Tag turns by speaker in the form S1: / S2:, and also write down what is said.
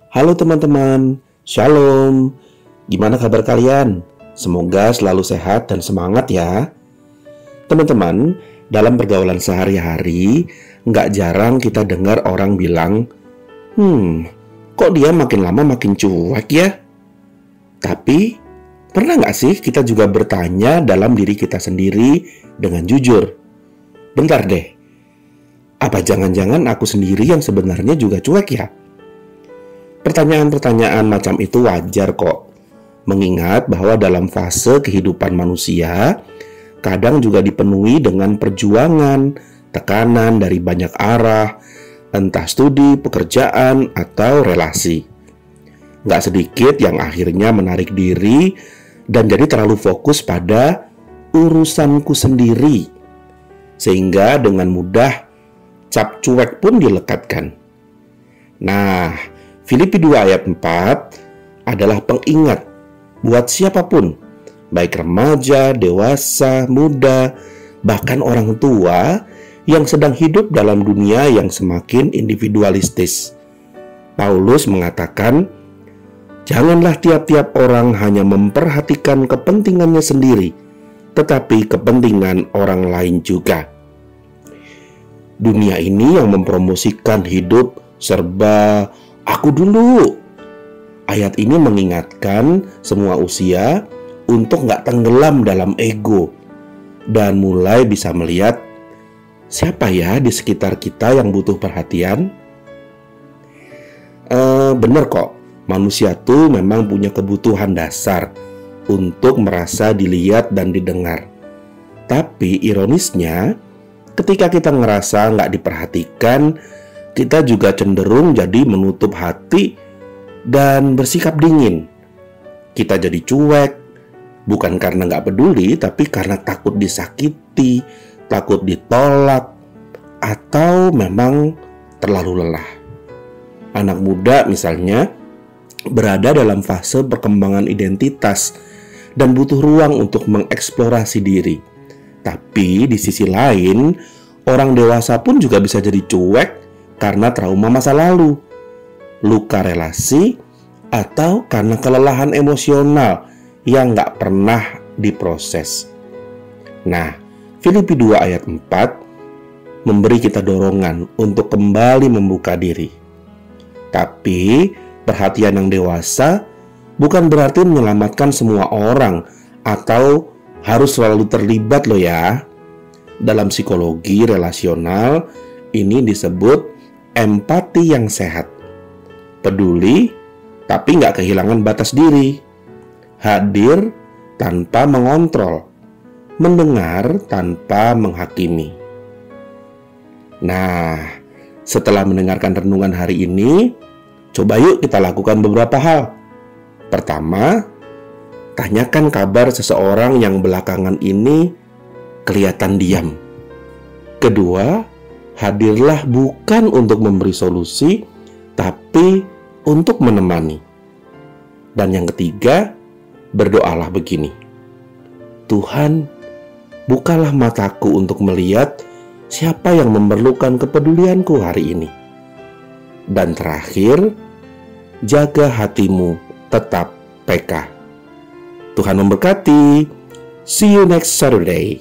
S1: Halo teman-teman, Shalom. Gimana kabar kalian? Semoga selalu sehat dan semangat ya. Teman-teman, dalam pergaulan sehari-hari, nggak jarang kita dengar orang bilang, kok dia makin lama makin cuek ya? Tapi, pernah nggak sih kita juga bertanya dalam diri kita sendiri dengan jujur? Bentar deh, apa jangan-jangan aku sendiri yang sebenarnya juga cuek ya? Pertanyaan-pertanyaan macam itu wajar kok, mengingat bahwa dalam fase kehidupan manusia, kadang juga dipenuhi dengan perjuangan, tekanan dari banyak arah, entah studi, pekerjaan, atau relasi. Nggak sedikit yang akhirnya menarik diri dan jadi terlalu fokus pada urusanku sendiri, sehingga dengan mudah cap cuek pun dilekatkan. Nah, Filipi 2 ayat 4 adalah pengingat buat siapapun, baik remaja, dewasa, muda, bahkan orang tua yang sedang hidup dalam dunia yang semakin individualistis. Paulus mengatakan, janganlah tiap-tiap orang hanya memperhatikan kepentingannya sendiri, tetapi kepentingan orang lain juga. Dunia ini yang mempromosikan hidup serba aku dulu. Ayat ini mengingatkan semua usia untuk nggak tenggelam dalam ego dan mulai bisa melihat siapa ya di sekitar kita yang butuh perhatian. Bener kok, manusia tuh memang punya kebutuhan dasar untuk merasa dilihat dan didengar. Tapi ironisnya, ketika kita ngerasa nggak diperhatikan, kita juga cenderung jadi menutup hati dan bersikap dingin. Kita jadi cuek, bukan karena nggak peduli, tapi karena takut disakiti, takut ditolak, atau memang terlalu lelah. Anak muda misalnya berada dalam fase perkembangan identitas dan butuh ruang untuk mengeksplorasi diri. Tapi di sisi lain, orang dewasa pun juga bisa jadi cuek karena trauma masa lalu, luka relasi, atau karena kelelahan emosional yang nggak pernah diproses. Nah, Filipi 2 ayat 4 memberi kita dorongan untuk kembali membuka diri. Tapi, perhatian yang dewasa bukan berarti menyelamatkan semua orang atau harus selalu terlibat loh ya. Dalam psikologi relasional, ini disebut empati yang sehat. Peduli, tapi nggak kehilangan batas diri. Hadir tanpa mengontrol. Mendengar tanpa menghakimi. Nah, setelah mendengarkan renungan hari ini, coba yuk kita lakukan beberapa hal. Pertama, tanyakan kabar seseorang yang belakangan ini kelihatan diam. Kedua, hadirlah bukan untuk memberi solusi, tapi untuk menemani. Dan yang ketiga, berdoalah begini. Tuhan, bukalah mataku untuk melihat siapa yang memerlukan kepedulianku hari ini. Dan terakhir, jaga hatimu tetap peka. Tuhan memberkati. See you next Saturday.